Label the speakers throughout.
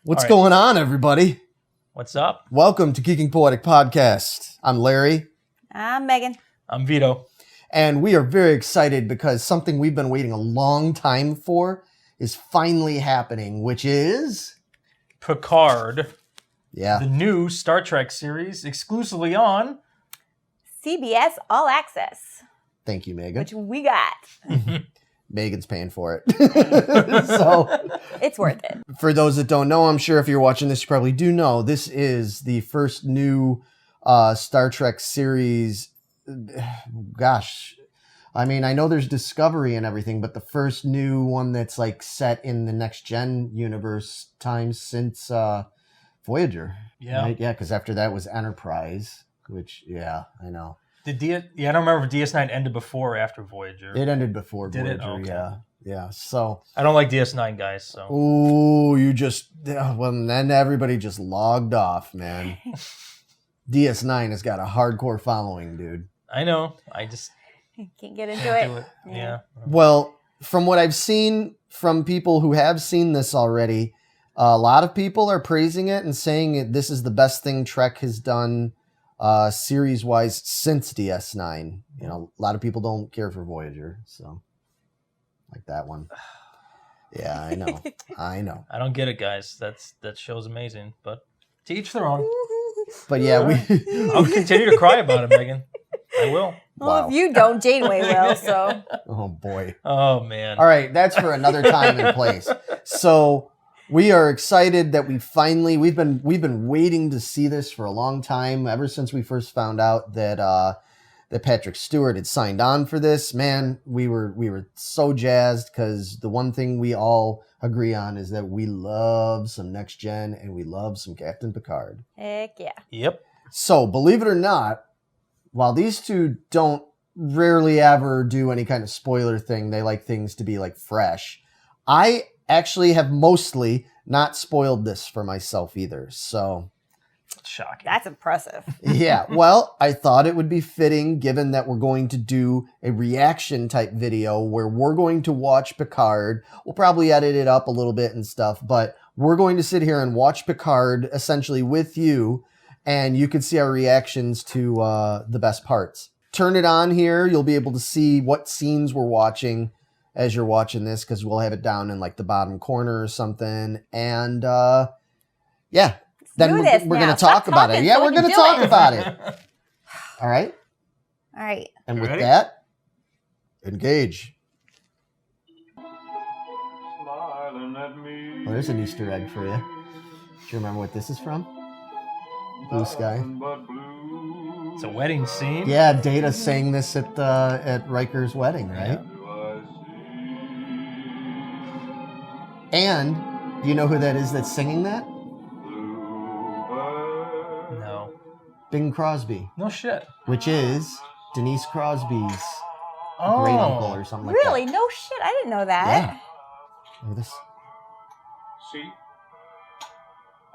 Speaker 1: What's going on, everybody?
Speaker 2: What's up?
Speaker 1: Welcome to Geeking Poetic Podcast. I'm Larry.
Speaker 3: I'm Megan.
Speaker 2: I'm Vito.
Speaker 1: And we are very excited because something we've been waiting a long time for is finally happening, which is...
Speaker 2: Picard.
Speaker 1: Yeah.
Speaker 2: The new Star Trek series exclusively on...
Speaker 3: CBS All Access.
Speaker 1: Thank you, Megan.
Speaker 3: Which we got.
Speaker 1: Megan's paying for it. So
Speaker 3: it's worth it.
Speaker 1: For those that don't know, I'm sure if you're watching this, you probably do know, this is the first new Star Trek series. Gosh, I mean, I know there's Discovery and everything, but the first new one that's like set in the next gen universe time since Voyager.
Speaker 2: Yeah.
Speaker 1: Right? Yeah, because after that was Enterprise, which, yeah, I know.
Speaker 2: I don't remember if DS9 ended before or after Voyager.
Speaker 1: It ended before
Speaker 2: Did
Speaker 1: Voyager,
Speaker 2: it? Okay.
Speaker 1: Yeah. So
Speaker 2: I don't like DS9 guys, so.
Speaker 1: Oh, then everybody just logged off, man. DS9 has got a hardcore following, dude.
Speaker 2: I know. I just
Speaker 3: can't get into
Speaker 2: can't
Speaker 3: it.
Speaker 2: do it. Yeah.
Speaker 1: Well, from what I've seen from people who have seen this already, a lot of people are praising it and saying this is the best thing Trek has done series-wise since DS9. You know, a lot of people don't care for Voyager, so like that one. Yeah, I know.
Speaker 2: I don't get it, guys. That show's amazing, but to each their own.
Speaker 1: But yeah,
Speaker 2: I'll continue to cry about it, Megan. I will.
Speaker 3: Well,
Speaker 1: Wow.
Speaker 3: if you don't, Janeway will, so.
Speaker 1: Oh, boy.
Speaker 2: Oh, man.
Speaker 1: All right, that's for another time and place. So we are excited that we've been waiting to see this for a long time, ever since we first found out that Patrick Stewart had signed on for this. Man, we were so jazzed because the one thing we all agree on is that we love some Next Gen and we love some Captain Picard.
Speaker 3: Heck yeah.
Speaker 2: Yep.
Speaker 1: So believe it or not, while these two don't rarely ever do any kind of spoiler thing, they like things to be like fresh. I actually have mostly not spoiled this for myself either. So
Speaker 2: Shocking.
Speaker 3: That's impressive.
Speaker 1: yeah, well, I thought it would be fitting given that we're going to do a reaction type video where we're going to watch Picard. We'll probably edit it up a little bit and stuff, but we're going to sit here and watch Picard essentially with you, and you can see our reactions to the best parts. Turn it on here. You'll be able to see what scenes we're watching as you're watching this, because we'll have it down in like the bottom corner or something. And yeah, then we're going to talk about it. Yeah, we're going to talk about it. All right.
Speaker 3: All right.
Speaker 1: And with
Speaker 2: Ready?
Speaker 1: that, engage. Well, there's an Easter egg for you. Do you remember what this is from? Blue Sky.
Speaker 2: It's a wedding scene.
Speaker 1: Yeah, Data sang this at Riker's wedding, right? And do you know who that is that's singing that?
Speaker 2: No.
Speaker 1: Bing Crosby,
Speaker 2: No shit.
Speaker 1: which is Denise Crosby's
Speaker 2: Oh.
Speaker 1: great uncle or something like
Speaker 3: Really?
Speaker 1: that.
Speaker 3: No shit. I didn't know that.
Speaker 1: Yeah. Look at this.
Speaker 4: See?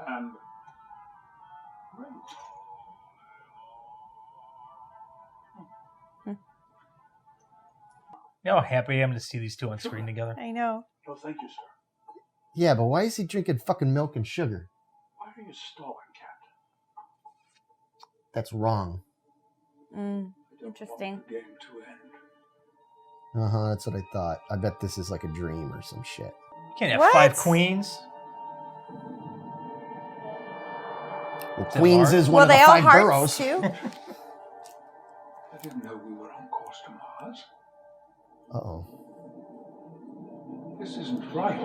Speaker 4: And great.
Speaker 2: You know how happy I am to see these two on screen together?
Speaker 3: I know.
Speaker 4: Oh, thank you, sir.
Speaker 1: Yeah, but why is he drinking fucking milk and sugar?
Speaker 4: Why are you stalling, Captain?
Speaker 1: That's wrong.
Speaker 4: I don't
Speaker 3: Interesting.
Speaker 4: want the game to end.
Speaker 1: Uh-huh, that's what I thought. I bet this is like a dream or some shit.
Speaker 2: You can't have
Speaker 3: What?
Speaker 2: 5 queens.
Speaker 1: Well,
Speaker 2: Is it
Speaker 1: Queens
Speaker 2: hard?
Speaker 1: is one
Speaker 3: Well,
Speaker 1: of the
Speaker 3: they all
Speaker 1: 5
Speaker 3: hearts
Speaker 1: boroughs.
Speaker 3: too.
Speaker 4: I didn't know we were on course to Mars.
Speaker 1: Uh-oh.
Speaker 4: This isn't right.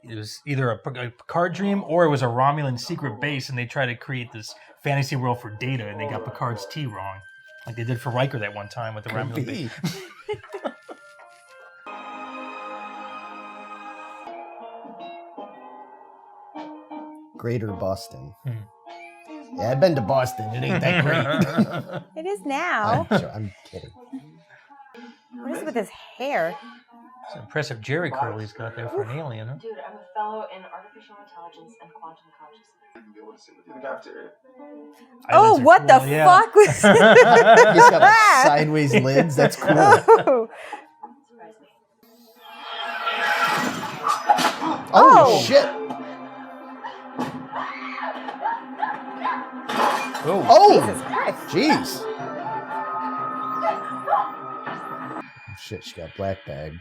Speaker 2: It was either a Picard dream or it was a Romulan secret base, and they tried to create this fantasy world for Data, and they got Picard's T wrong, like they did for Riker that one time with the
Speaker 1: Could
Speaker 2: Romulan
Speaker 1: be.
Speaker 2: base.
Speaker 1: Greater Boston. Yeah, I've been to Boston. It ain't that great.
Speaker 3: It is now.
Speaker 1: I'm kidding.
Speaker 3: What is it with his hair?
Speaker 2: It's an impressive Jerry curl he's got there for an alien, huh?
Speaker 5: Dude, I'm a fellow in artificial artificial intelligence and quantum consciousness.
Speaker 4: Be able to sit with you in the cafeteria.
Speaker 3: Oh,
Speaker 2: Eyelids are
Speaker 3: what the
Speaker 2: cool, yeah.
Speaker 3: fuck was
Speaker 1: He's got like
Speaker 3: that?
Speaker 1: sideways lids. That's cool.
Speaker 3: Oh.
Speaker 1: Oh,
Speaker 3: Oh.
Speaker 1: shit.
Speaker 2: Oh,
Speaker 1: Oh,
Speaker 3: Jesus Christ.
Speaker 1: jeez. Oh, shit, she got black bagged.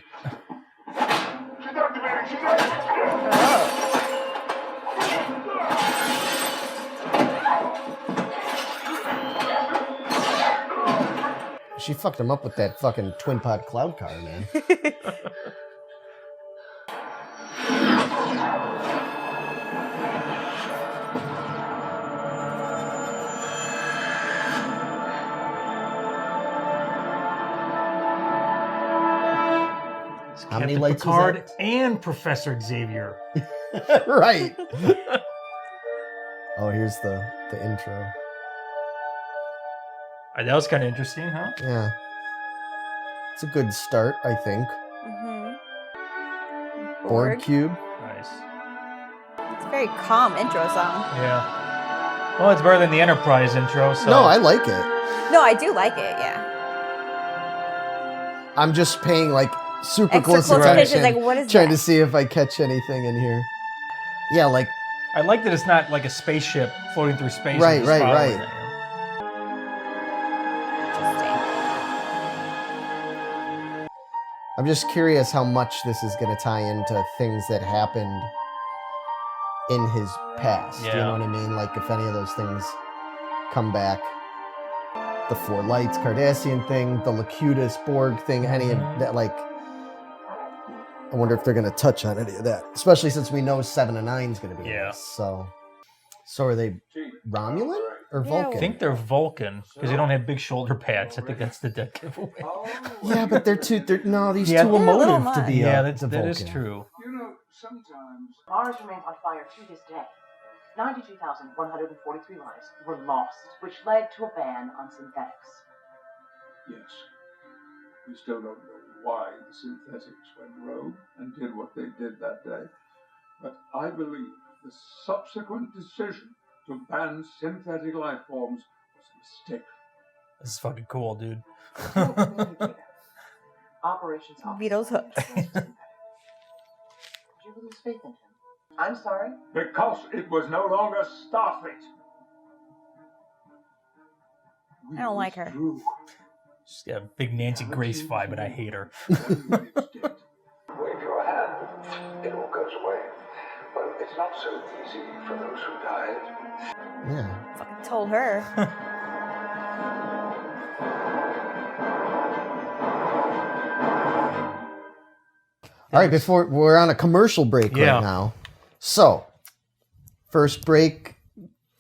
Speaker 1: She fucked him up with that fucking twin pod cloud car, man. How many
Speaker 2: Captain
Speaker 1: lights was
Speaker 2: Picard
Speaker 1: that?
Speaker 2: and Professor Xavier.
Speaker 1: Right. Oh, here's the intro.
Speaker 2: That was kind of interesting, huh?
Speaker 1: Yeah. It's a good start, I think.
Speaker 3: Mm-hmm.
Speaker 1: Borg cube.
Speaker 2: Nice.
Speaker 3: It's a very calm intro song.
Speaker 2: Yeah. Well, it's better than the Enterprise intro, so...
Speaker 1: No, I like it.
Speaker 3: No, I do like it, yeah.
Speaker 1: I'm just paying like super
Speaker 3: Extra
Speaker 1: close
Speaker 3: close
Speaker 1: attention,
Speaker 3: attention, like, what is
Speaker 1: trying
Speaker 3: that?
Speaker 1: to see if I catch anything in here. Yeah, like
Speaker 2: I like that it's not like a spaceship floating through space.
Speaker 1: Right,
Speaker 2: and just
Speaker 1: right,
Speaker 2: following
Speaker 1: right.
Speaker 2: it, you know?
Speaker 3: Interesting.
Speaker 1: I'm just curious how much this is going to tie into things that happened in his past. You
Speaker 2: Yeah.
Speaker 1: know what I mean? Like if any of those things come back. The Four Lights Cardassian thing, the Locutus Borg thing, any of that, like, I wonder if they're going to touch on any of that, especially since we know 7 and 9 is going to be in
Speaker 2: Yeah.
Speaker 1: this. So are they Romulan or
Speaker 3: Yeah,
Speaker 1: Vulcan?
Speaker 2: I think they're Vulcan because they don't have big shoulder pads. I think that's the dead giveaway.
Speaker 1: Yeah, but they're too
Speaker 2: Yeah.
Speaker 1: too
Speaker 3: They're a little
Speaker 1: emotive to
Speaker 3: much.
Speaker 1: be
Speaker 2: Yeah,
Speaker 1: a
Speaker 2: that is
Speaker 1: Vulcan.
Speaker 2: true.
Speaker 4: You know, sometimes
Speaker 5: Mars remains on fire to this day. 92,143 lives were lost, which led to a ban on synthetics.
Speaker 4: yes, we still don't know why the synthetics went rogue and did what they did that day. But I believe the subsequent decision to ban synthetic life forms was a mistake.
Speaker 2: This is fucking cool, dude.
Speaker 5: Operations officer.
Speaker 3: Beatles hooks.
Speaker 5: Did you lose faith in him? I'm sorry.
Speaker 4: Because it was no longer Starfleet.
Speaker 3: I don't like her.
Speaker 2: She's got a big Nancy Grace vibe, but I hate her.
Speaker 4: Wave your hand, it all goes away. But it's not so easy for those who died.
Speaker 1: Yeah.
Speaker 3: Fucking told her.
Speaker 1: All right, before we're on a commercial break
Speaker 2: Yeah.
Speaker 1: right now. So, first break,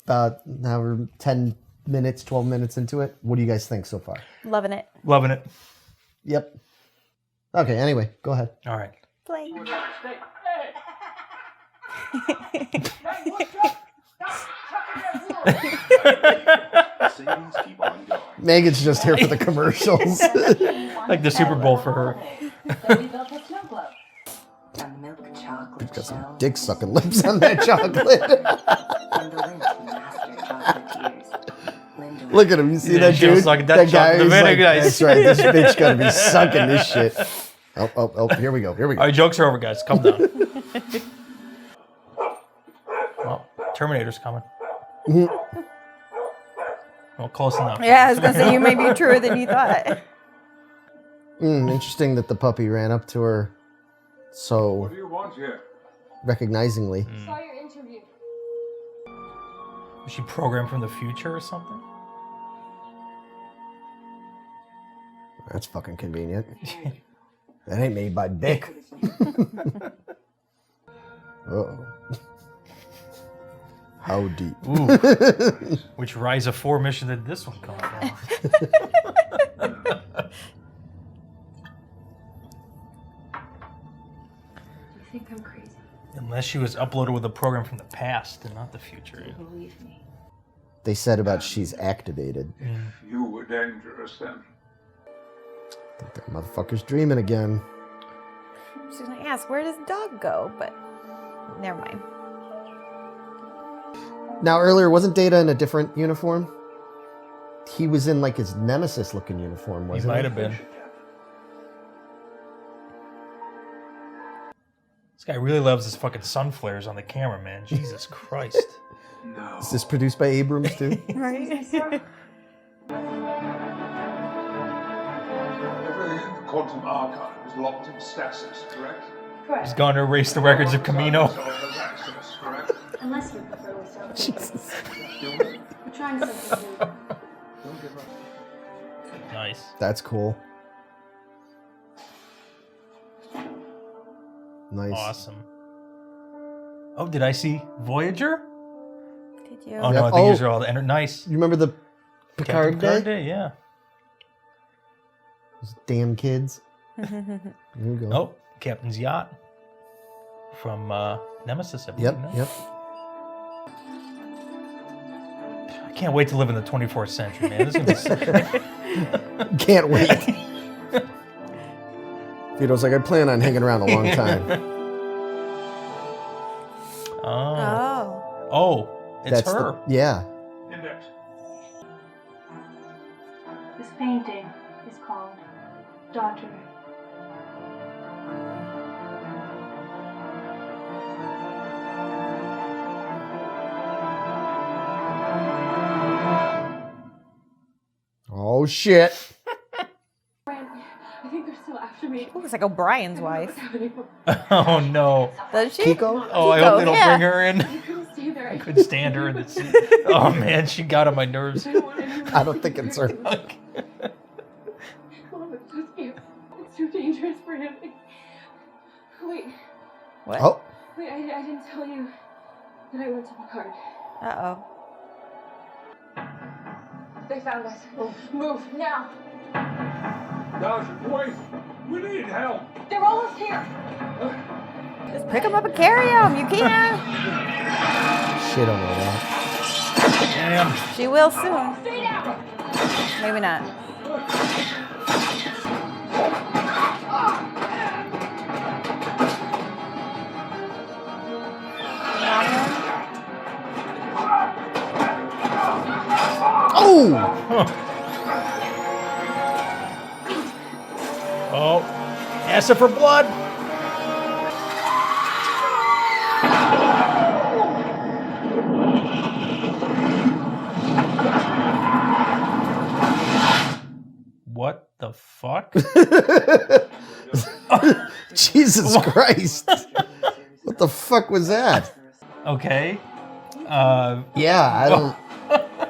Speaker 1: now we're 10 minutes, 12 minutes into it. What do you guys think so far?
Speaker 3: Loving it.
Speaker 2: Loving it.
Speaker 1: Yep. Okay, anyway, go ahead.
Speaker 2: All right.
Speaker 3: Play.
Speaker 4: Keep on going.
Speaker 1: Megan's just here for the commercials.
Speaker 2: Like the Super Bowl for her.
Speaker 5: And milk chocolate
Speaker 1: Got some
Speaker 5: shell.
Speaker 1: dick sucking lips on that chocolate.
Speaker 5: And the Lindt master chocolatiers. Linda
Speaker 1: Look at him. You see
Speaker 2: Yeah,
Speaker 1: that
Speaker 2: she'll
Speaker 1: dude?
Speaker 2: suck that chocolate
Speaker 1: who's
Speaker 2: very
Speaker 1: like,
Speaker 2: nice.
Speaker 1: that's right. This bitch gonna be sucking this shit. Oh, here we go. Here we go.
Speaker 2: All right, jokes are over, guys. Calm down. Well, Terminator's coming. Well, close enough.
Speaker 3: Yeah, I was gonna say you may be truer than you thought.
Speaker 1: Interesting that the puppy ran up to her so
Speaker 4: What do you want here?
Speaker 1: recognizingly.
Speaker 6: Saw your interview.
Speaker 2: Was she programmed from the future or something?
Speaker 1: That's fucking convenient. That ain't made by Bic. Uh-oh. How deep?
Speaker 2: Ooh. Which Rise of 4 mission did this one come from?
Speaker 6: You think I'm crazy?
Speaker 2: Unless she was uploaded with a program from the past and not the future.
Speaker 6: Believe me.
Speaker 1: They said about she's activated.
Speaker 4: You were dangerous then.
Speaker 1: I think that motherfucker's dreaming again.
Speaker 3: She's gonna ask, where does the dog go? But never mind.
Speaker 1: Now, earlier, wasn't Data in a different uniform? He was in, like, his Nemesis-looking uniform,
Speaker 2: He
Speaker 1: wasn't he?
Speaker 2: might have been. This guy really loves his fucking sun flares on the camera, man. Jesus Christ.
Speaker 4: No.
Speaker 1: Is this produced by Abrams, too?
Speaker 3: Right?
Speaker 4: Everything in the quantum archive is locked in stasis, correct?
Speaker 2: He's
Speaker 6: Correct.
Speaker 2: gone to erase the records of Camino.
Speaker 4: Access, correct?
Speaker 6: Unless you prefer with something.
Speaker 1: Jesus.
Speaker 6: We're trying something new.
Speaker 4: Don't give up.
Speaker 2: Nice.
Speaker 1: That's cool. Nice.
Speaker 2: Awesome. Oh, did I see Voyager?
Speaker 3: Did you?
Speaker 2: Oh, no,
Speaker 1: Yeah.
Speaker 2: I think these
Speaker 1: Oh.
Speaker 2: are all the... Nice.
Speaker 1: You remember the
Speaker 2: Captain
Speaker 1: Picard
Speaker 2: Picard
Speaker 1: Day?
Speaker 2: Day? Yeah.
Speaker 1: Those damn kids. There you go.
Speaker 2: Oh, Captain's Yacht from Nemesis, I believe.
Speaker 1: Yep,
Speaker 2: no?
Speaker 1: yep.
Speaker 2: I can't wait to live in the 24th century, man. This is gonna be sick.
Speaker 1: Can't wait. Vito's like, I plan on hanging around a long time.
Speaker 2: Oh.
Speaker 3: Oh.
Speaker 2: Oh, it's
Speaker 1: That's
Speaker 2: her.
Speaker 1: Yeah.
Speaker 4: Index.
Speaker 6: This painting is called Daughter.
Speaker 1: Oh, shit.
Speaker 6: Brian, I think they're still after me.
Speaker 3: Looks like O'Brien's wife.
Speaker 2: Oh, no.
Speaker 3: Does she?
Speaker 1: Kiko?
Speaker 2: Oh, I hope they don't
Speaker 3: yeah.
Speaker 2: bring her in.
Speaker 6: I couldn't stay there.
Speaker 2: I couldn't stand her in the seat. Oh, man, she got on my nerves.
Speaker 6: I don't want anyone.
Speaker 1: I don't think it's her.
Speaker 6: Mom, it's just you. It's too dangerous for him. Wait,
Speaker 3: What?
Speaker 1: Oh,
Speaker 6: wait, I didn't tell you that I went to Picard.
Speaker 3: Uh-oh.
Speaker 6: They found us. Move, now.
Speaker 4: Sergeant, wait! We need help!
Speaker 6: They're almost here.
Speaker 3: Just pick him up and carry him. You can.
Speaker 1: she don't know that.
Speaker 2: Damn.
Speaker 3: She will soon.
Speaker 6: Stay down.
Speaker 3: Maybe not.
Speaker 1: Oh!
Speaker 2: Huh. Oh, acid for blood. What the fuck?
Speaker 1: Jesus Christ. What the fuck was that?
Speaker 2: Okay.
Speaker 1: Yeah, I don't.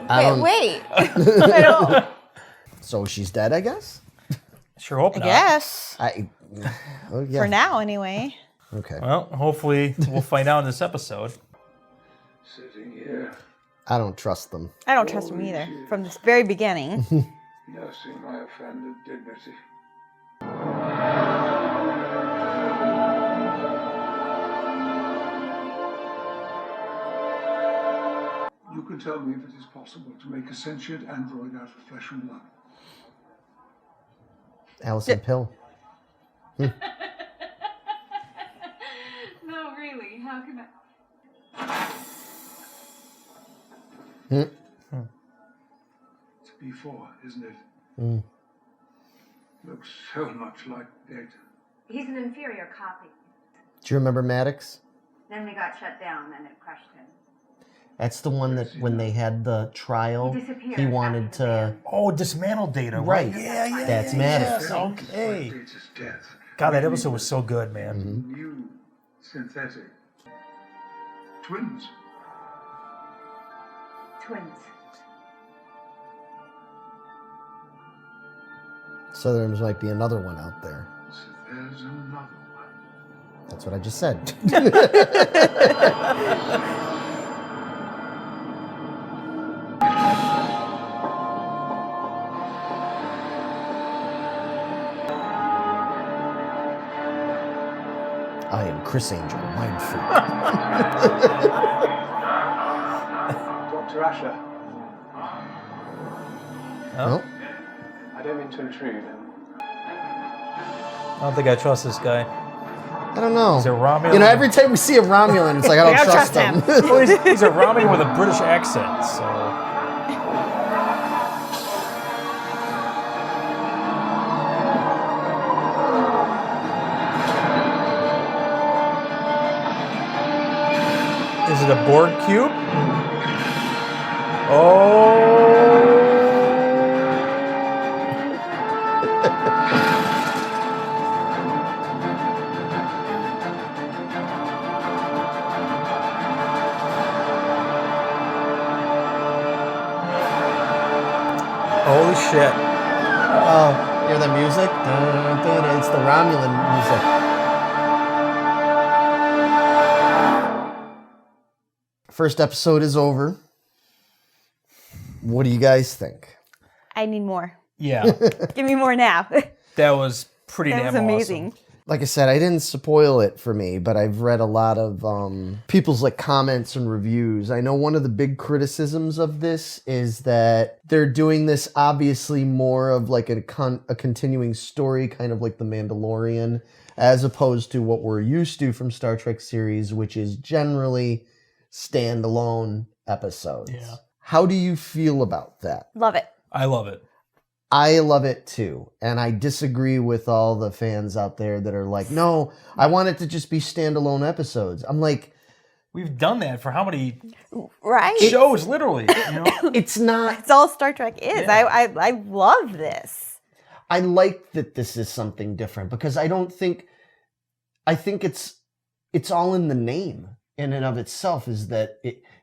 Speaker 1: I don't.
Speaker 3: Wait. I don't.
Speaker 1: So she's dead, I guess?
Speaker 2: Sure hope
Speaker 3: I
Speaker 2: not.
Speaker 3: guess.
Speaker 1: Oh, yeah.
Speaker 3: For now, anyway.
Speaker 1: Okay.
Speaker 2: Well, hopefully we'll find out in this episode.
Speaker 4: Sitting here,
Speaker 1: I don't trust them.
Speaker 3: I don't trust him either. From the very beginning.
Speaker 4: nursing my offended dignity. You can tell me if it is possible to make a sentient android out of flesh and blood.
Speaker 1: Allison Pill.
Speaker 6: No, really. How can I?
Speaker 4: It's B4, isn't it?
Speaker 1: Mm.
Speaker 4: Looks so much like Data.
Speaker 7: He's an inferior copy.
Speaker 1: Do you remember Maddox?
Speaker 7: Then we got shut down and it crushed him.
Speaker 1: That's the one that when they had the trial,
Speaker 7: He disappeared
Speaker 1: he wanted
Speaker 7: after the
Speaker 1: to.
Speaker 2: Oh, dismantle data,
Speaker 1: Right.
Speaker 2: Yeah, yeah.
Speaker 1: That's
Speaker 2: yeah,
Speaker 1: Maddox.
Speaker 2: yes, okay.
Speaker 4: Data's death.
Speaker 2: God, that episode was so good, man.
Speaker 1: Mhm.
Speaker 4: New synthetic twins.
Speaker 7: Twins.
Speaker 1: So there might be another one out there.
Speaker 4: So there's another one.
Speaker 1: That's what I just said. I am Chris Angel, Mind Freak.
Speaker 8: Dr. Asher,
Speaker 1: Oh,
Speaker 8: I don't mean to intrude.
Speaker 2: I don't think I trust this guy.
Speaker 1: I don't know.
Speaker 2: He's a Romulan.
Speaker 1: You know, every time we see a Romulan, it's like, I don't trust him.
Speaker 2: Well, he's a Romulan with a British accent, so... Is it a Borg cube? Oh! Holy shit.
Speaker 1: Oh, hear the music? Dun, dun, dun. It's the Romulan music. First episode is over. What do you guys think?
Speaker 3: I need more.
Speaker 2: Yeah,
Speaker 3: Give me more now.
Speaker 2: that was pretty
Speaker 3: That
Speaker 2: damn
Speaker 3: was amazing.
Speaker 2: awesome.
Speaker 1: Like I said, I didn't spoil it for me, but I've read a lot of people's like comments and reviews. I know one of the big criticisms of this is that they're doing this obviously more of like a continuing story, kind of like The Mandalorian, as opposed to what we're used to from Star Trek series, which is generally standalone episodes.
Speaker 2: Yeah.
Speaker 1: How do you feel about that?
Speaker 3: Love it.
Speaker 2: I love it.
Speaker 1: I love it too. And I disagree with all the fans out there that are like, no, I want it to just be standalone episodes. I'm like,
Speaker 2: We've done that for how many
Speaker 3: Right?
Speaker 2: shows, literally? You know?
Speaker 1: it's not.
Speaker 3: It's all Star Trek is.
Speaker 2: Yeah.
Speaker 3: I love this.
Speaker 1: I like that this is something different because I think it's all in the name in and of itself, is that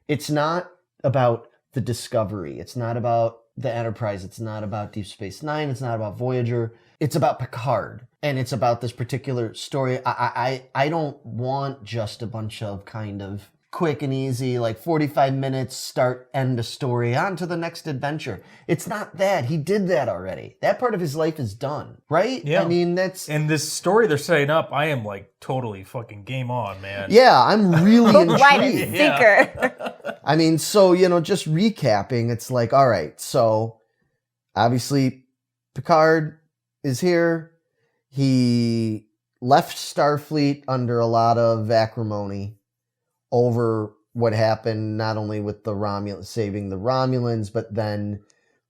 Speaker 1: it's not about the Discovery. It's not about the Enterprise. It's not about Deep Space Nine. It's not about Voyager. It's about Picard. And it's about this particular story. I don't want just a bunch of kind of quick and easy, like 45 minutes, start, end a story, on to the next adventure. It's not that. He did that already. That part of his life is done, right?
Speaker 2: Yeah.
Speaker 1: I mean, that's...
Speaker 2: And this story they're setting up, I am like totally fucking game on, man.
Speaker 1: Yeah, I'm really
Speaker 3: Right, a
Speaker 1: intrigued.
Speaker 3: sinker.
Speaker 1: I mean, so, just recapping, it's like, all right, so obviously Picard is here. He left Starfleet under a lot of acrimony over what happened, not only with the Romulans saving the Romulans, but then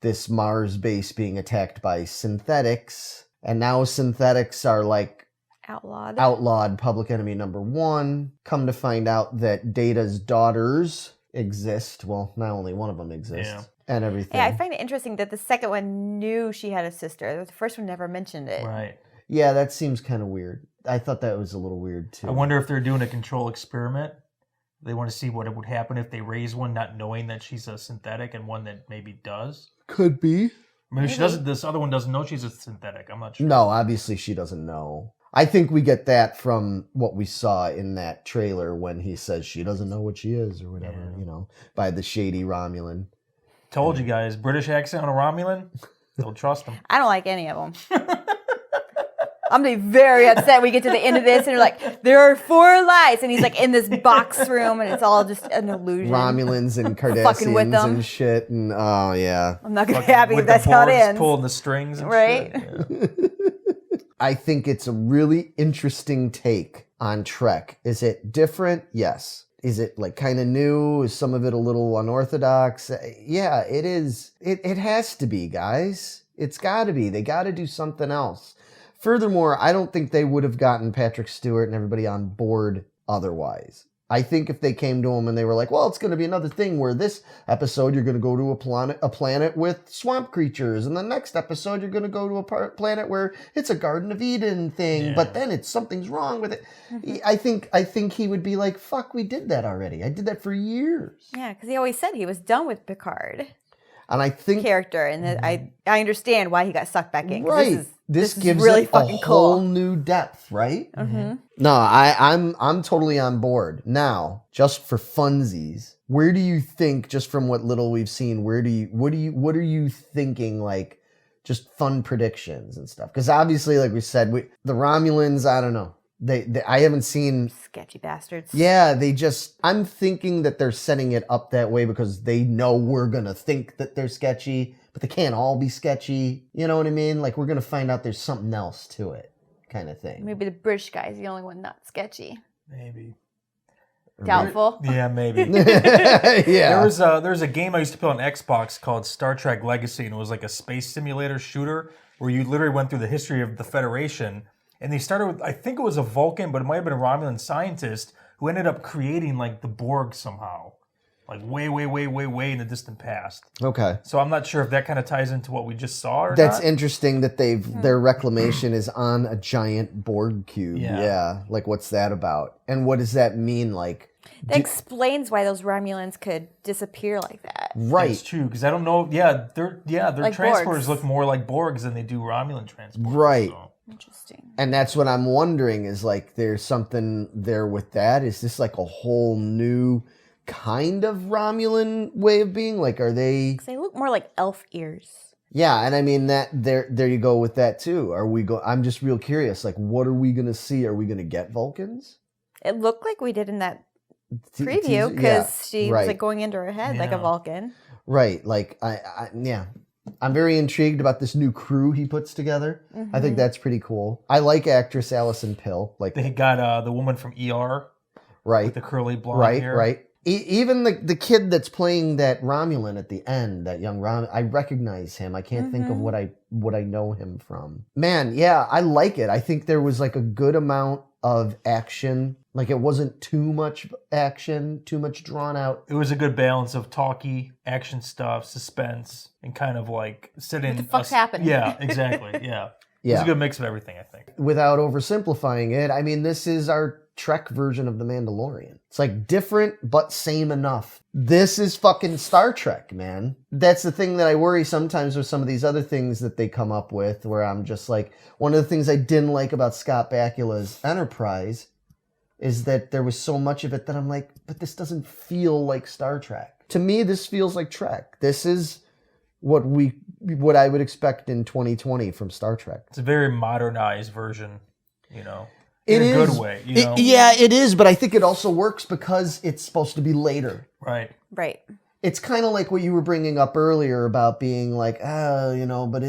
Speaker 1: this Mars base being attacked by synthetics. And now synthetics are like outlawed, public enemy number one. Come to find out that Data's daughters exist. Well, not only one of them exists.
Speaker 2: Yeah.
Speaker 1: And everything.
Speaker 3: Yeah, I find it interesting that the second one knew she had a sister. The first one never mentioned it.
Speaker 2: Right.
Speaker 1: Yeah, that seems kind of weird. I thought that was a little weird too.
Speaker 2: I wonder if they're doing a control experiment. They want to see what it would happen if they raise one not knowing that she's a synthetic and one that maybe does.
Speaker 1: Could be.
Speaker 2: I mean, if she doesn't, this other one doesn't know she's a synthetic. I'm not sure.
Speaker 1: No, obviously she doesn't know. I think we get that from what we saw in that trailer when he says she doesn't know what she is or whatever, by the shady Romulan.
Speaker 2: Told you guys, British accent on a Romulan, don't trust them.
Speaker 3: I don't like any of them. I'm gonna be very upset when we get to the end of this and you're like, there are 4 lies, and he's like in this box room and it's all just an illusion.
Speaker 1: Romulans and
Speaker 3: Fucking with
Speaker 1: Cardassians
Speaker 3: them.
Speaker 1: and shit, and oh yeah.
Speaker 3: I'm not gonna be happy if
Speaker 2: With
Speaker 3: that's
Speaker 2: the
Speaker 3: how it
Speaker 2: Borgs
Speaker 3: ends.
Speaker 2: pulling the strings and
Speaker 3: Right?
Speaker 2: shit. Yeah.
Speaker 1: I think it's a really interesting take on Trek. Is it different? Yes. Is it like kind of new? Is some of it a little unorthodox? Yeah, it is. It has to be, guys. It's got to be. They got to do something else. Furthermore, I don't think they would have gotten Patrick Stewart and everybody on board otherwise. I think if they came to him and they were like, well, it's going to be another thing where this episode you're going to go to a planet with swamp creatures, and the next episode you're going to go to a planet where it's a Garden of Eden thing, but then something's wrong with it. I think he would be like, fuck, we did that already. I did that for years.
Speaker 3: Yeah, because he always said he was done with Picard
Speaker 1: And I think
Speaker 3: character, and that I understand why he got sucked back in. 'Cause
Speaker 1: right.
Speaker 3: This
Speaker 1: This
Speaker 3: is
Speaker 1: gives
Speaker 3: really
Speaker 1: it a
Speaker 3: fucking
Speaker 1: whole
Speaker 3: cool.
Speaker 1: new depth, right?
Speaker 3: Mm-hmm.
Speaker 1: No, I'm totally on board. Now, just for funsies, where do you think, just from what little we've seen, what are you thinking, like, just fun predictions and stuff? Because obviously, like we said, the Romulans, I don't know. I haven't seen.
Speaker 3: Sketchy bastards.
Speaker 1: Yeah, I'm thinking that they're setting it up that way because they know we're gonna think that they're sketchy, but they can't all be sketchy. You know what I mean? Like, we're gonna find out there's something else to it. kind of thing.
Speaker 3: Maybe the British guy's the only one not sketchy.
Speaker 2: Maybe.
Speaker 3: Doubtful.
Speaker 2: Yeah, maybe.
Speaker 1: Yeah.
Speaker 2: There was a game I used to play on Xbox called Star Trek Legacy, and it was like a space simulator shooter where you literally went through the history of the Federation. And they started with, I think it was a Vulcan, but it might have been a Romulan scientist who ended up creating like the Borg somehow. Like way in the distant past.
Speaker 1: Okay.
Speaker 2: So I'm not sure if that kind of ties into what we just saw or
Speaker 1: That's
Speaker 2: not.
Speaker 1: interesting that their reclamation is on a giant Borg cube. Yeah. Like, what's that about? And what does that mean? Like,
Speaker 3: That explains why those Romulans could disappear like that.
Speaker 1: right.
Speaker 2: It's true, because I don't know. Yeah, their
Speaker 3: Like
Speaker 2: transporters
Speaker 3: Borgs.
Speaker 2: look more like Borgs than they do Romulan transporters.
Speaker 1: Right.
Speaker 2: So.
Speaker 3: Interesting.
Speaker 1: And that's what I'm wondering is like, there's something there with that. Is this like a whole new kind of Romulan way of being? Like, are they?
Speaker 3: 'Cause they look more like elf ears.
Speaker 1: Yeah, and I mean that there you go with that too. I'm just real curious. Like, what are we gonna see? Are we gonna get Vulcans?
Speaker 3: It looked like we did in that
Speaker 1: Teaser-
Speaker 3: preview because she
Speaker 1: right.
Speaker 3: was like going into her head like a
Speaker 2: Yeah.
Speaker 3: Vulcan.
Speaker 1: Right. Like I'm very intrigued about this new crew he puts together. I think that's pretty cool. I like actress Allison Pill. Like,
Speaker 2: They got the woman from ER
Speaker 1: right,
Speaker 2: with the curly blonde hair.
Speaker 1: right. Even the kid that's playing that Romulan at the end, that young I recognize him. I can't think of what I know him from. Man, yeah, I like it. I think there was like a good amount of action. Like, it wasn't too much action, too much drawn out.
Speaker 2: It was a good balance of talky action stuff, suspense, and kind of like sitting.
Speaker 3: What the fuck's happening?
Speaker 2: Yeah, exactly. Yeah. It was a good mix of everything, I think.
Speaker 1: Without oversimplifying it, I mean, this is our Trek version of The Mandalorian. It's like different, but same enough. This is fucking Star Trek, man. That's the thing that I worry sometimes with some of these other things that they come up with, where I'm just like, one of the things I didn't like about Scott Bakula's Enterprise is that there was so much of it that I'm like, but this doesn't feel like Star Trek. To me, this feels like Trek. This is what I would expect in 2020 from Star Trek.
Speaker 2: It's a very modernized version, you know.
Speaker 1: It
Speaker 2: in a
Speaker 1: is.
Speaker 2: good way, you know.
Speaker 1: Yeah, it is, but I think it also works because it's supposed to be later.
Speaker 2: Right.
Speaker 3: Right.
Speaker 1: It's kind of like what you were bringing up earlier about being like, but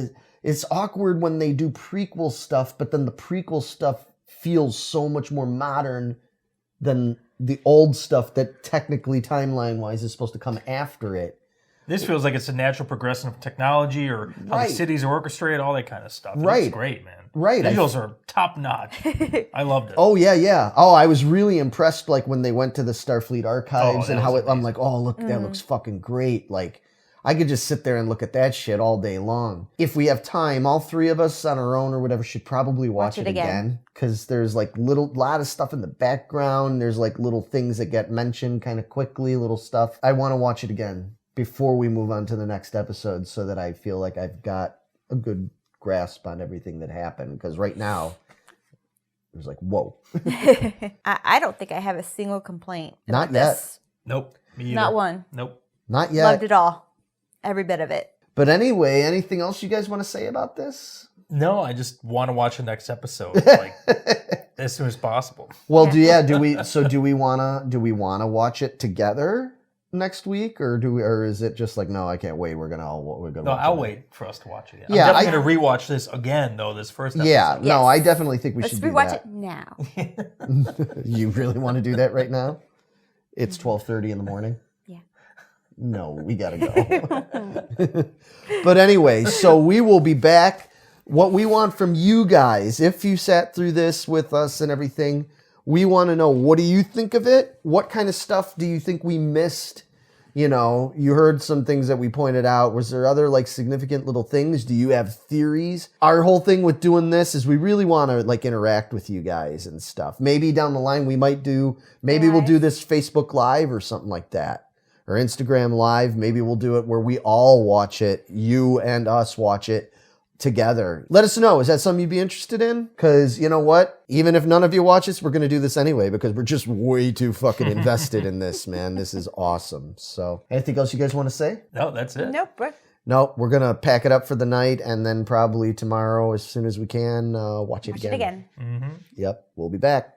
Speaker 1: it's awkward when they do prequel stuff, but then the prequel stuff feels so much more modern than the old stuff that technically timeline-wise is supposed to come after it.
Speaker 2: This feels like it's a natural progression of technology or how
Speaker 1: Right.
Speaker 2: the cities are orchestrated, all that kind of stuff.
Speaker 1: Right.
Speaker 2: It's great, man.
Speaker 1: Right.
Speaker 2: Visuals are top notch. I loved it.
Speaker 1: Oh, yeah. Oh, I was really impressed, like, when they went to the Starfleet archives
Speaker 2: that
Speaker 1: and how
Speaker 2: was
Speaker 1: I'm like, oh, look, that looks fucking great. Like, I could just sit there and look at that shit all day long. If we have time, all three of us on our own or whatever should probably watch it again. Because there's, like, lot of stuff in the background. There's, like, little things that get mentioned kind of quickly, little stuff. I want to watch it again before we move on to the next episode so that I feel like I've got a good grasp on everything that happened. Because right now, it was like, whoa.
Speaker 3: I don't think I have a single complaint
Speaker 1: Not
Speaker 3: about
Speaker 1: yet.
Speaker 3: this.
Speaker 2: Nope. Me either.
Speaker 3: Not one.
Speaker 2: Nope.
Speaker 1: Not yet.
Speaker 3: Loved it all. Every bit of it.
Speaker 1: But anyway, anything else you guys want to say about this?
Speaker 2: No, I just want to watch the next episode like as soon as possible.
Speaker 1: Well, do we wanna watch it together next week, or is it just like, no, I can't wait. We're gonna
Speaker 2: No,
Speaker 1: watch
Speaker 2: I'll
Speaker 1: it.
Speaker 2: wait for us to watch it.
Speaker 1: Yeah,
Speaker 2: I'm definitely gonna rewatch this again though. This first episode.
Speaker 1: Yeah, no,
Speaker 3: Yes.
Speaker 1: I definitely think we
Speaker 3: Let's
Speaker 1: should do
Speaker 3: rewatch
Speaker 1: that.
Speaker 3: it now.
Speaker 1: You really want to do that right now? It's 12:30 in the morning.
Speaker 3: Yeah.
Speaker 1: No, we gotta go. But anyway, so we will be back. What we want from you guys, if you sat through this with us and everything, we want to know, what do you think of it? What kind of stuff do you think we missed? You know, you heard some things that we pointed out. Was there other like significant little things? Do you have theories? Our whole thing with doing this is we really want to like interact with you guys and stuff. Maybe down the line we'll do this Facebook Live or something like that. Or Instagram Live. Maybe we'll do it where we all watch it. You and us watch it together. Let us know. Is that something you'd be interested in? Because you know what? Even if none of you watch this, we're going to do this anyway because we're just way too fucking invested in this, man. This is awesome. So anything else you guys want to say?
Speaker 2: No, that's it.
Speaker 3: Nope.
Speaker 1: No, we're going to pack it up for the night and then probably tomorrow, as soon as we can, watch it
Speaker 3: Watch
Speaker 1: again.
Speaker 3: it again.
Speaker 2: Mm-hmm.
Speaker 1: Yep. We'll be back.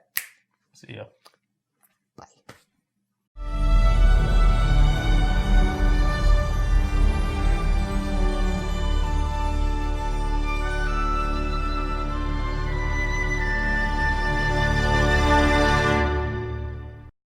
Speaker 2: See ya.